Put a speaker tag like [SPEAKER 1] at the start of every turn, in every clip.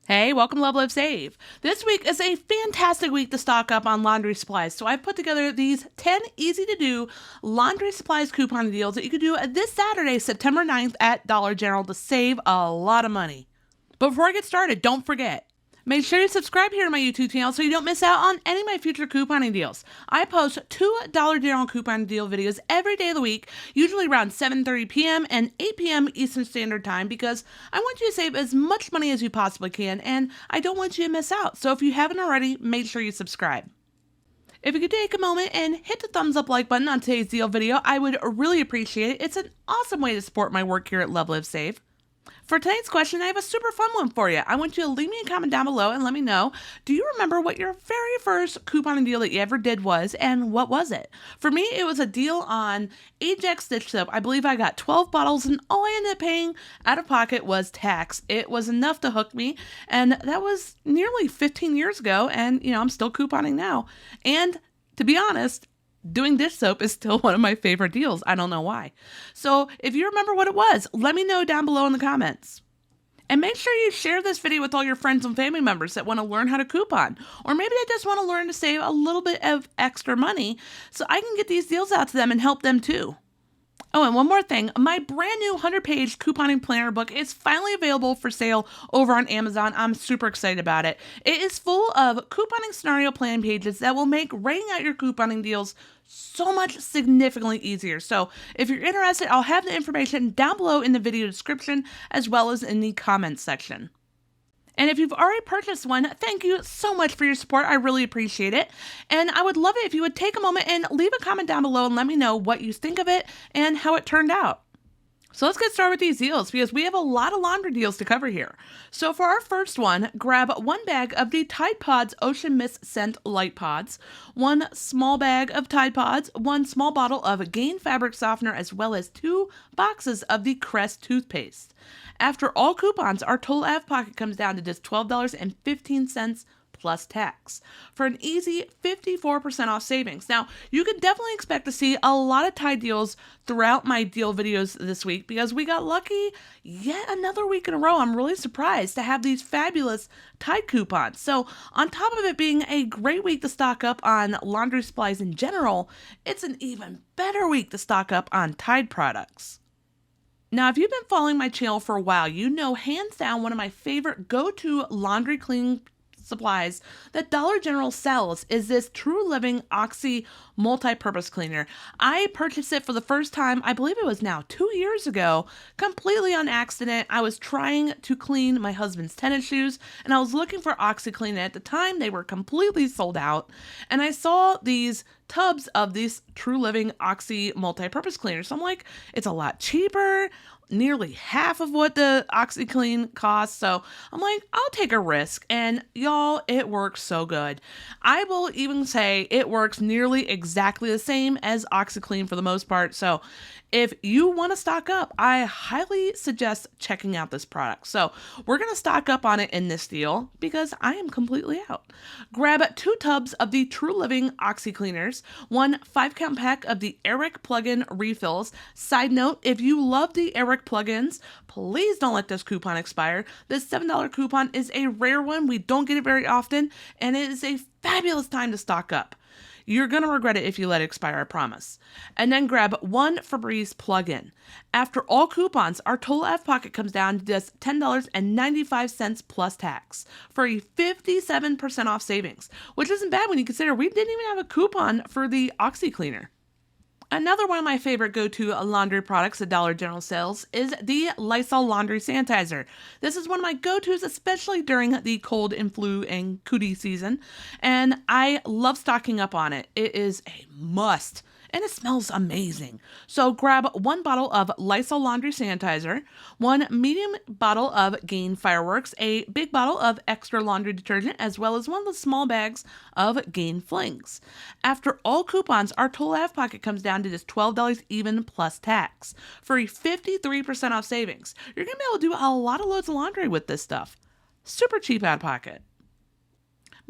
[SPEAKER 1] Hey, welcome to LoveLiveSave. This week is a fantastic week to stock up on laundry supplies. So I've put together these 10 easy-to-do laundry supplies coupon deals that you can do this Saturday, September 9th at Dollar General to save a lot of money. But before I get started, don't forget, make sure you subscribe here to my YouTube channel so you don't miss out on any of my future couponing deals. I post 2 Dollar General coupon deal videos every day of the week, usually around 7:30 p.m. and 8 p.m. Eastern Standard Time, because I want you to save as much money as you possibly can, and I don't want you to miss out. So if you haven't already, make sure you subscribe. If you could take a moment and hit the thumbs up like button on today's deal video, I would really appreciate it. It's an awesome way to support my work here at LoveLiveSave. For today's question, I have a super fun one for you. I want you to leave me a comment down below and let me know, do you remember what your very first couponing deal that you ever did was, and what was it? For me, it was a deal on Ajax dish soap. I believe I got 12 bottles, and all I ended up paying out of pocket was tax. It was enough to hook me, and that was nearly 15 years ago, and I'm still couponing now. And to be honest, doing dish soap is still one of my favorite deals. I don't know why. So if you remember what it was, let me know down below in the comments. And make sure you share this video with all your friends and family members that want to learn how to coupon. Or maybe they just want to learn to save a little bit of extra money so I can get these deals out to them and help them too. Oh, and one more thing. My brand new 100-page couponing planner book is finally available for sale over on Amazon. I'm super excited about it. It is full of couponing scenario plan pages that will make writing out your couponing deals so much significantly easier. So if you're interested, I'll have the information down below in the video description as well as in the comments section. And if you've already purchased one, thank you so much for your support. I really appreciate it. And I would love it if you would take a moment and leave a comment down below and let me know what you think of it and how it turned out. So let's get started with these deals because we have a lot of laundry deals to cover here. So for our first one, grab 1 bag of the Tide Pods Ocean Mist Scent Light Pods, 1 small bag of Tide Pods, 1 small bottle of Gain Fabric Softener, as well as 2 boxes of the Crest toothpaste. After all coupons, our total out of pocket comes down to just $12.15 plus tax for an easy 54% off savings. Now, you can definitely expect to see a lot of Tide deals throughout my deal videos this week because we got lucky yet another week in a row. I'm really surprised to have these fabulous Tide coupons. So on top of it being a great week to stock up on laundry supplies in general, it's an even better week to stock up on Tide products. Now, if you've been following my channel for a while, you know hands down one of my favorite go-to laundry cleaning supplies that Dollar General sells is this True Living Oxy multi-purpose cleaner. I purchased it for the first time, I believe it was now 2 years ago, completely on accident. I was trying to clean my husband's tennis shoes and I was looking for OxiClean. At the time, they were completely sold out. And I saw these tubs of this True Living Oxy multi-purpose cleaner. So I'm like, it's a lot cheaper, nearly half of what the OxiClean costs. So I'm like, I'll take a risk. And y'all, it works so good. I will even say it works nearly exactly the same as OxiClean for the most part. So if you want to stock up, I highly suggest checking out this product. So we're going to stock up on it in this deal because I am completely out. Grab 2 tubs of the True Living Oxy Cleaners, 1 5-count pack of the Eric plug-in refills. Side note, if you love the Eric plugins, please don't let this coupon expire. This $7 coupon is a rare one. We don't get it very often, and it is a fabulous time to stock up. You're going to regret it if you let it expire, I promise. And then grab 1 Febreze plug-in. After all coupons, our total out of pocket comes down to just $10.95 plus tax for a 57% off savings, which isn't bad when you consider we didn't even have a coupon for the Oxy Cleaner. Another one of my favorite go-to laundry products that Dollar General sells is the Lysol Laundry Sanitizer. This is one of my go-tos, especially during the cold and flu and cootie season, and I love stocking up on it. It is a must. And it smells amazing. So grab 1 bottle of Lysol Laundry Sanitizer, 1 medium bottle of Gain Fireworks, a big bottle of extra laundry detergent, as well as 1 of the small bags of Gain Flings. After all coupons, our total out of pocket comes down to just $12 even plus tax for a 53% off savings. You're going to be able to do a lot of loads of laundry with this stuff. Super cheap out of pocket.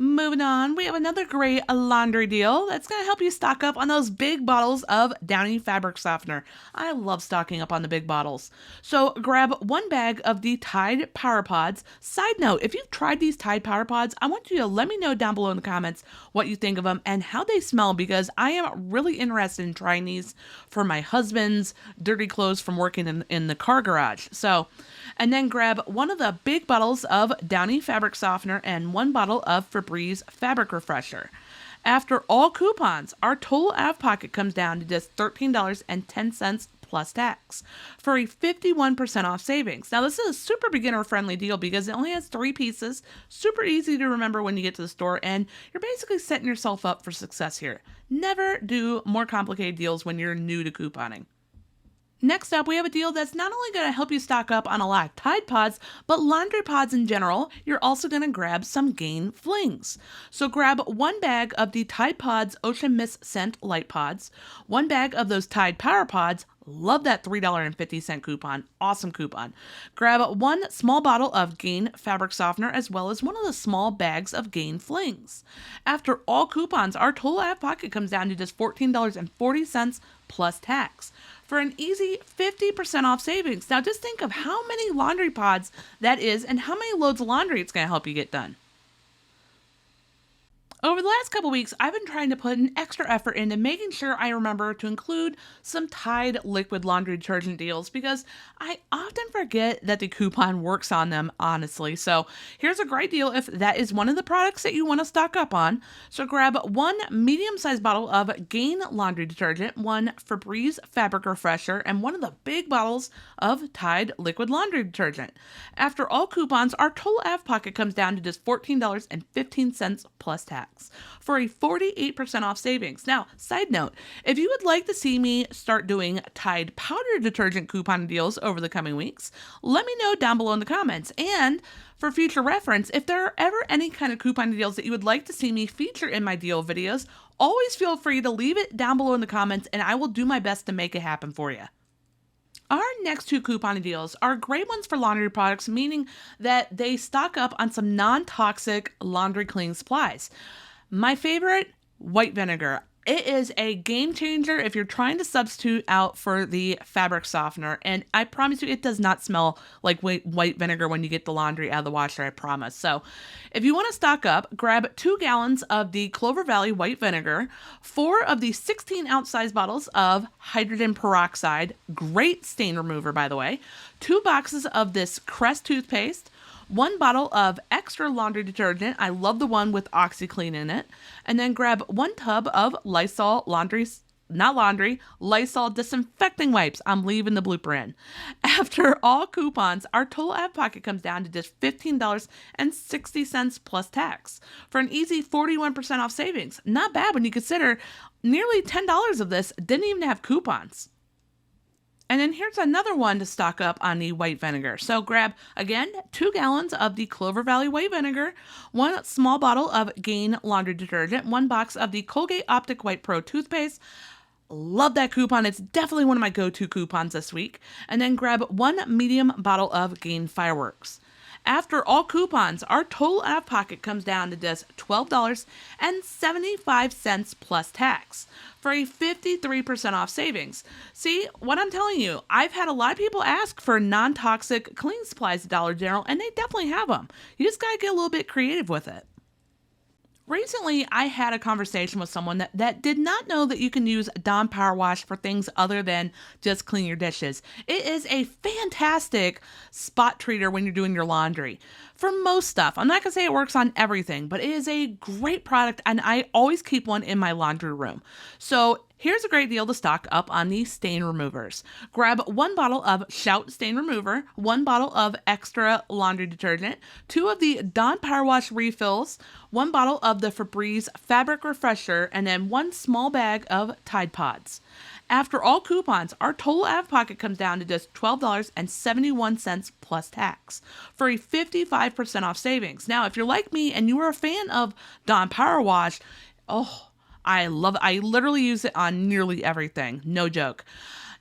[SPEAKER 1] Moving on, we have another great laundry deal that's going to help you stock up on those big bottles of Downy fabric softener. I love stocking up on the big bottles. So grab 1 bag of the Tide Power Pods. Side note, if you've tried these Tide Power Pods, I want you to let me know down below in the comments what you think of them and how they smell, because I am really interested in trying these for my husband's dirty clothes from working in the car garage. And then grab 1 of the big bottles of Downy fabric softener and 1 bottle of Febreze fabric refresher. After all coupons, our total out of pocket comes down to just $13.10 plus tax for a 51% off savings. Now, this is a super beginner friendly deal because it only has 3 pieces, super easy to remember when you get to the store, and you're basically setting yourself up for success here. Never do more complicated deals when you're new to couponing. Next up, we have a deal that's not only going to help you stock up on a lot of Tide Pods, but laundry pods in general. You're also going to grab some Gain Flings. So grab 1 bag of the Tide Pods Ocean Mist Scent Light Pods, 1 bag of those Tide Power Pods. Love that $3.50 coupon. Awesome coupon. Grab 1 small bottle of Gain fabric softener as well as 1 of the small bags of Gain Flings. After all coupons, our total out of pocket comes down to just $14.40 plus tax for an easy 50% off savings. Now just think of how many laundry pods that is and how many loads of laundry it's going to help you get done. Over the last couple weeks, I've been trying to put an extra effort into making sure I remember to include some Tide liquid laundry detergent deals because I often forget that the coupon works on them, honestly. So here's a great deal if that is one of the products that you want to stock up on. So grab 1 medium-sized bottle of Gain laundry detergent, 1 Febreze fabric refresher, and 1 of the big bottles of Tide liquid laundry detergent. After all coupons, our total out of pocket comes down to just $14.15 plus tax for a 48% off savings. Now, side note, if you would like to see me start doing Tide powder detergent coupon deals over the coming weeks, let me know down below in the comments. And for future reference, if there are ever any kind of coupon deals that you would like to see me feature in my deal videos, always feel free to leave it down below in the comments and I will do my best to make it happen for you. Our next 2 coupon deals are great ones for laundry products, meaning that they stock up on some non-toxic laundry cleaning supplies. My favorite, white vinegar. It is a game changer if you're trying to substitute out for the fabric softener. And I promise you, it does not smell like white vinegar when you get the laundry out of the washer, I promise. So if you want to stock up, grab 2 gallons of the Clover Valley white vinegar, 4 of the 16-ounce size bottles of hydrogen peroxide, great stain remover, by the way, 2 boxes of this Crest toothpaste, 1 bottle of extra laundry detergent. I love the one with OxiClean in it. And then grab 1 tub of Lysol Lysol disinfecting wipes. I'm leaving the blooper in. After all coupons, our total out of pocket comes down to just $15.60 plus tax for an easy 41% off savings. Not bad when you consider nearly $10 of this didn't even have coupons. And then here's another one to stock up on the white vinegar. So grab, again, 2 gallons of the Clover Valley white vinegar, 1 small bottle of Gain laundry detergent, 1 box of the Colgate Optic White Pro toothpaste. Love that coupon. It's definitely one of my go-to coupons this week. And then grab 1 medium bottle of Gain Fireworks. After all coupons, our total out of pocket comes down to just $12.75 plus tax for a 53% off savings. See, what I'm telling you, I've had a lot of people ask for non-toxic cleaning supplies at Dollar General, and they definitely have them. You just got to get a little bit creative with it. Recently, I had a conversation with someone that did not know that you can use Dawn Power Wash for things other than just clean your dishes. It is a fantastic spot treater when you're doing your laundry. For most stuff, I'm not going to say it works on everything, but it is a great product and I always keep one in my laundry room. So here's a great deal to stock up on these stain removers. Grab 1 bottle of Shout Stain Remover, 1 bottle of extra laundry detergent, 2 of the Dawn Power Wash refills, 1 bottle of the Febreze Fabric Refresher, and then 1 small bag of Tide Pods. After all coupons, our total out of pocket comes down to just $12.71 plus tax for a 55% off savings. Now, if you're like me and you are a fan of Dawn Power Wash, I love it. I literally use it on nearly everything. No joke.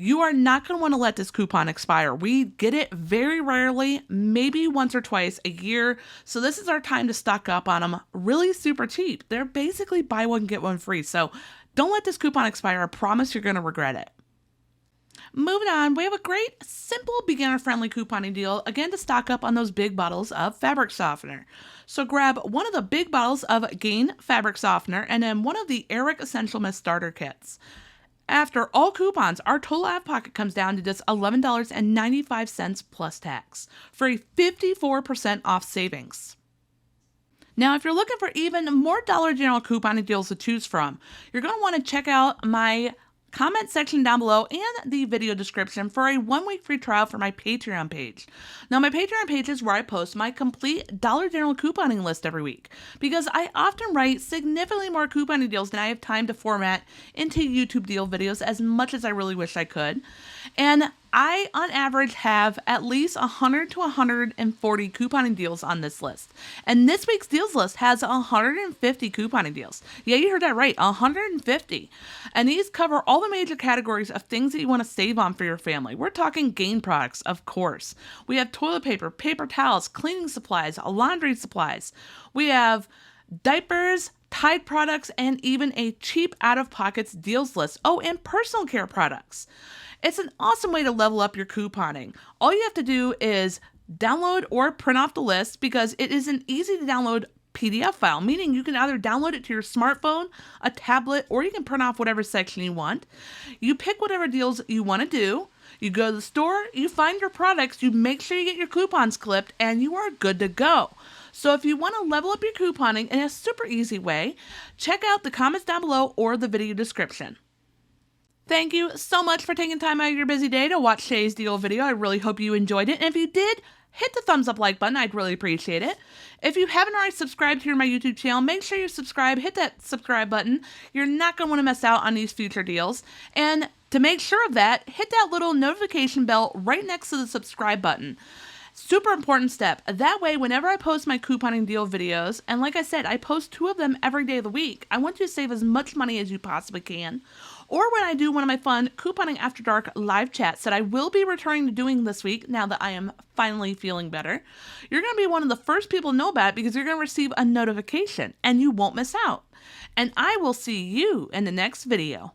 [SPEAKER 1] You are not going to want to let this coupon expire. We get it very rarely, maybe once or twice a year. So this is our time to stock up on them really super cheap. They're basically buy one, get one free. So don't let this coupon expire. I promise you're going to regret it. Moving on, we have a great, simple, beginner-friendly couponing deal, again to stock up on those big bottles of fabric softener. So grab one of the big bottles of Gain fabric softener and then one of the Eric Essential Mist starter kits. After all coupons, our total out-of-pocket comes down to just $11.95 plus tax for a 54% off savings. Now, if you're looking for even more Dollar General couponing deals to choose from, you're going to want to check out my comment section down below and the video description for a 1-week free trial for my Patreon page. Now, my Patreon page is where I post my complete Dollar General couponing list every week because I often write significantly more couponing deals than I have time to format into YouTube deal videos as much as I really wish I could. And I, on average, have at least 100 to 140 couponing deals on this list. And this week's deals list has 150 couponing deals. Yeah, you heard that right, 150. And these cover all the major categories of things that you want to save on for your family. We're talking Gain products, of course. We have toilet paper, paper towels, cleaning supplies, laundry supplies. We have diapers, Tide products, and even a cheap out-of-pockets deals list. Oh, and personal care products. It's an awesome way to level up your couponing. All you have to do is download or print off the list because it is an easy to download PDF file, meaning you can either download it to your smartphone, a tablet, or you can print off whatever section you want. You pick whatever deals you want to do. You go to the store, you find your products, you make sure you get your coupons clipped, and you are good to go. So if you want to level up your couponing in a super easy way, check out the comments down below or the video description. Thank you so much for taking time out of your busy day to watch today's deal video. I really hope you enjoyed it. And if you did, hit the thumbs up like button. I'd really appreciate it. If you haven't already subscribed here to my YouTube channel, make sure you subscribe. Hit that subscribe button. You're not going to want to miss out on these future deals. And to make sure of that, hit that little notification bell right next to the subscribe button. Super important step. That way, whenever I post my couponing deal videos, and like I said, I post 2 of them every day of the week, I want you to save as much money as you possibly can. Or when I do one of my fun Couponing After Dark live chats that I will be returning to doing this week now that I am finally feeling better, you're going to be one of the first people to know about it because you're going to receive a notification and you won't miss out. And I will see you in the next video.